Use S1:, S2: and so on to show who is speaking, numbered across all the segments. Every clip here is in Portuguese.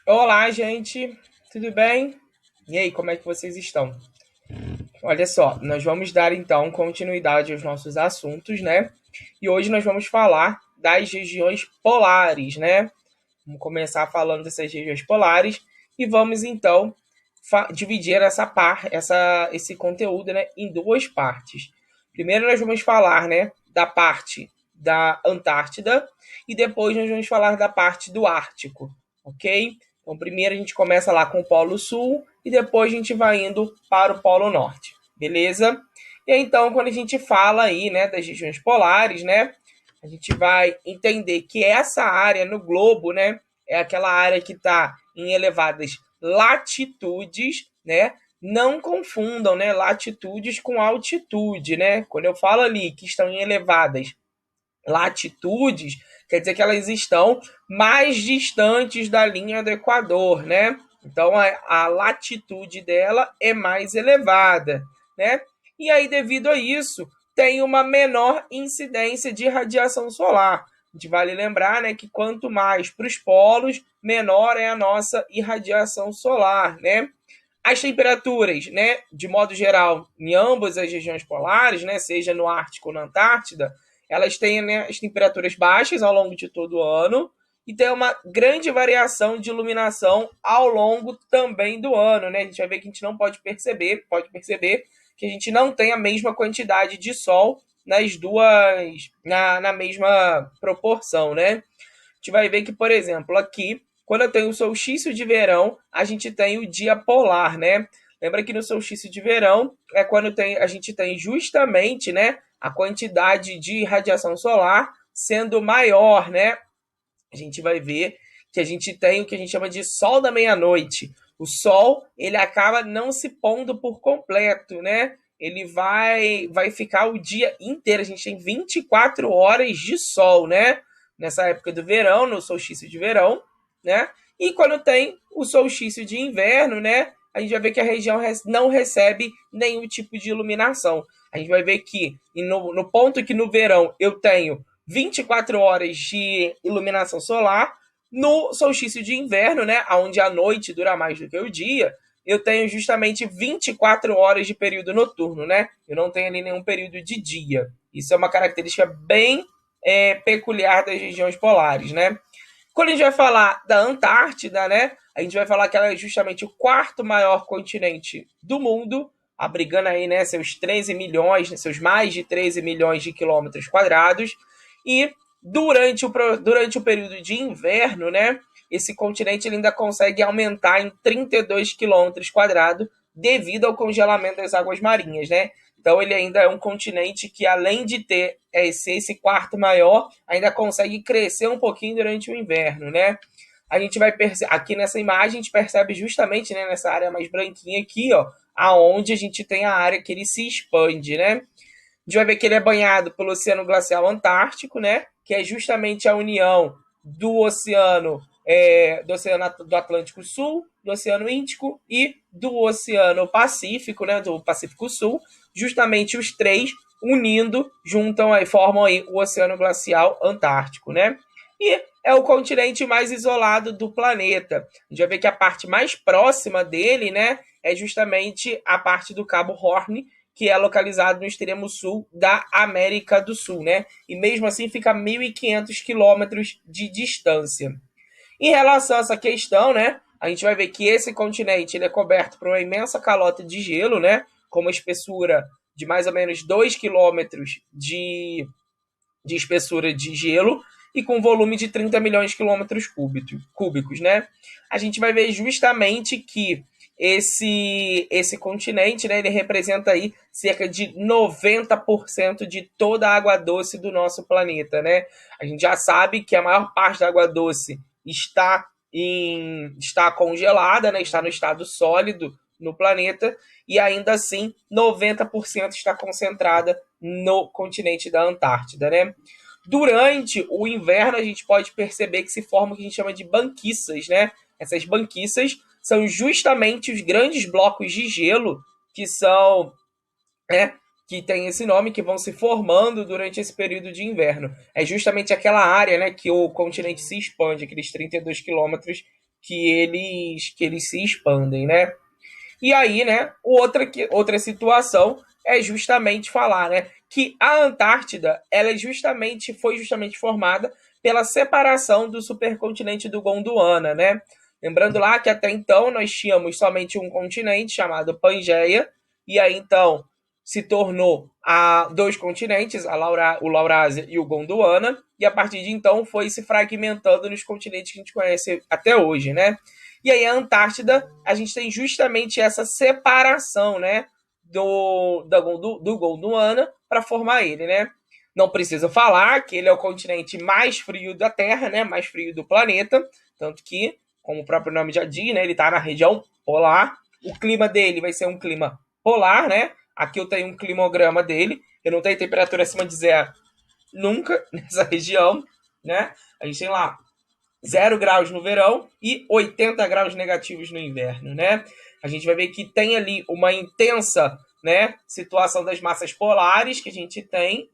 S1: Olá, gente, tudo bem? E aí, como é que vocês estão? Olha só, nós vamos dar então continuidade aos nossos assuntos, né? E hoje nós vamos falar das regiões polares, né? Vamos começar falando dessas regiões polares e vamos então dividir esse conteúdo, né, em duas partes. Primeiro nós vamos falar, né, da parte da Antártida e depois nós vamos falar da parte do Ártico, ok? Então primeiro a gente começa lá com o Polo Sul e depois a gente vai indo para o Polo Norte, beleza? E então quando a gente fala aí, né, das regiões polares, né, a gente vai entender que essa área no globo, né, é aquela área que está em elevadas latitudes, né? Não confundam, né, latitudes com altitude, né? Quando eu falo ali que estão em elevadas latitudes, quer dizer que elas estão mais distantes da linha do Equador, né? Então a latitude dela é mais elevada, né? E aí, devido a isso, tem uma menor incidência de radiação solar. A gente vale lembrar, né, que quanto mais para os polos, menor é a nossa irradiação solar, né? As temperaturas, né, de modo geral, em ambas as regiões polares, né, seja no Ártico ou na Antártida, elas têm, né, as temperaturas baixas ao longo de todo o ano e tem uma grande variação de iluminação ao longo também do ano, né? A gente vai ver que a gente não pode perceber que a gente não tem a mesma quantidade de sol nas duas, na mesma proporção, né? A gente vai ver que, por exemplo, aqui, quando eu tenho o solstício de verão, a gente tem o dia polar, né? Lembra que no solstício de verão é quando a gente tem justamente, né, a quantidade de radiação solar sendo maior, né? A gente vai ver que a gente tem o que a gente chama de sol da meia-noite. O sol, ele acaba não se pondo por completo, né? Ele vai ficar o dia inteiro. A gente tem 24 horas de sol, né? Nessa época do verão, no solstício de verão, né? E quando tem o solstício de inverno, né? A gente vai ver que a região não recebe nenhum tipo de iluminação. A gente vai ver que no ponto que no verão eu tenho 24 horas de iluminação solar. No solstício de inverno, né, onde a noite dura mais do que o dia, eu tenho justamente 24 horas de período noturno, né? Eu não tenho ali nenhum período de dia. Isso é uma característica bem peculiar das regiões polares, né? Quando a gente vai falar da Antártida, né, a gente vai falar que ela é justamente o quarto maior continente do mundo, abrigando aí, né, seus 13 milhões, seus mais de 13 milhões de quilômetros quadrados. E durante o período de inverno, né, esse continente ele ainda consegue aumentar em 32 quilômetros quadrados devido ao congelamento das águas marinhas, né? Então ele ainda é um continente que, além de ter esse quarto maior, ainda consegue crescer um pouquinho durante o inverno, né? A gente vai aqui nessa imagem a gente percebe justamente, né, nessa área mais branquinha aqui, ó, aonde a gente tem a área que ele se expande, né? A gente vai ver que ele é banhado pelo Oceano Glacial Antártico, né? Que é justamente a união do Oceano do Atlântico Sul, do Oceano Índico e do Oceano Pacífico, né? Do Pacífico Sul, justamente os três unindo, juntam aí, formam aí o Oceano Glacial Antártico, né? E é o continente mais isolado do planeta. A gente vai ver que a parte mais próxima dele, né, é justamente a parte do Cabo Horn, que é localizado no extremo sul da América do Sul, né? E mesmo assim fica a 1.500 quilômetros de distância. Em relação a essa questão, né, a gente vai ver que esse continente ele é coberto por uma imensa calota de gelo, né, com uma espessura de mais ou menos 2 quilômetros de espessura de gelo e com volume de 30 milhões de quilômetros cúbicos, né? A gente vai ver justamente que esse continente, né, ele representa aí cerca de 90% de toda a água doce do nosso planeta, né? A gente já sabe que a maior parte da água doce está congelada, né? Está no estado sólido no planeta e ainda assim 90% está concentrada no continente da Antártida, né? Durante o inverno a gente pode perceber que se forma o que a gente chama de banquiças, né? Essas banquiças são justamente os grandes blocos de gelo que são, né, que tem esse nome, que vão se formando durante esse período de inverno. É justamente aquela área, né, que o continente se expande, aqueles 32 quilômetros que eles se expandem, né? E aí, né, outra situação é justamente falar, né, que a Antártida, ela foi justamente formada pela separação do supercontinente do Gondwana, né? Lembrando lá que até então nós tínhamos somente um continente chamado Pangeia, e aí então se tornou dois continentes, o Laurásia e o Gondwana, e a partir de então foi se fragmentando nos continentes que a gente conhece até hoje, né? E aí a Antártida, a gente tem justamente essa separação, né, do Gondwana para formar ele, né? Não preciso falar que ele é o continente mais frio da Terra, né, mais frio do planeta, tanto que, como o próprio nome já diz, né, ele está na região polar. O clima dele vai ser um clima polar, né? Aqui eu tenho um climograma dele. Eu não tenho temperatura acima de zero nunca nessa região, né? A gente tem lá 0 graus no verão e 80 graus negativos no inverno, né? A gente vai ver que tem ali uma intensa, né, situação das massas polares que a gente tem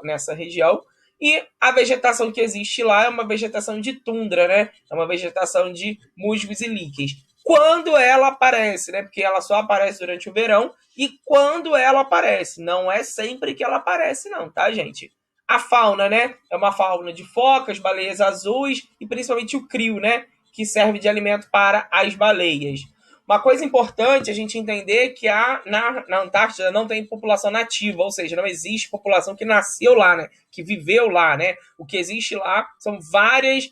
S1: nessa região, e a vegetação que existe lá é uma vegetação de tundra, né? É uma vegetação de musgos e líquens. Quando ela aparece, né? Porque ela só aparece durante o verão, e quando ela aparece, não é sempre que ela aparece não, tá, gente? A fauna, né? É uma fauna de focas, baleias azuis e principalmente o crio, né? Que serve de alimento para as baleias. Uma coisa importante a gente entender que na Antártida não tem população nativa, ou seja, não existe população que nasceu lá, né? Que viveu lá, né? O que existe lá são várias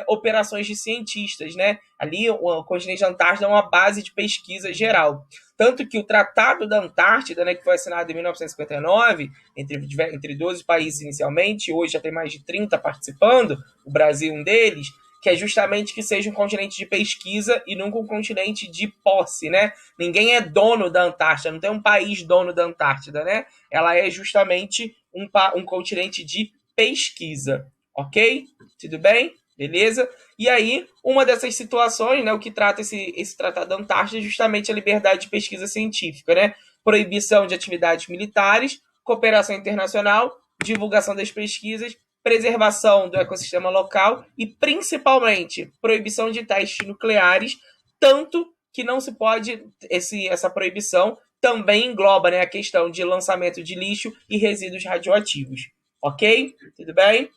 S1: operações de cientistas, né? Ali o continente da Antártida é uma base de pesquisa geral. Tanto que o Tratado da Antártida, né, que foi assinado em 1959, entre 12 países inicialmente, hoje já tem mais de 30 participando, o Brasil um deles, que é justamente que seja um continente de pesquisa e nunca um continente de posse, né? Ninguém é dono da Antártida, não tem um país dono da Antártida, né? Ela é justamente um continente de pesquisa, ok? Tudo bem? Beleza? E aí, uma dessas situações, né, o que trata esse Tratado da Antártida é justamente a liberdade de pesquisa científica, né? Proibição de atividades militares, cooperação internacional, divulgação das pesquisas, preservação do ecossistema local e, principalmente, proibição de testes nucleares, tanto que não se pode, essa proibição também engloba, né, a questão de lançamento de lixo e resíduos radioativos. Ok? Tudo bem?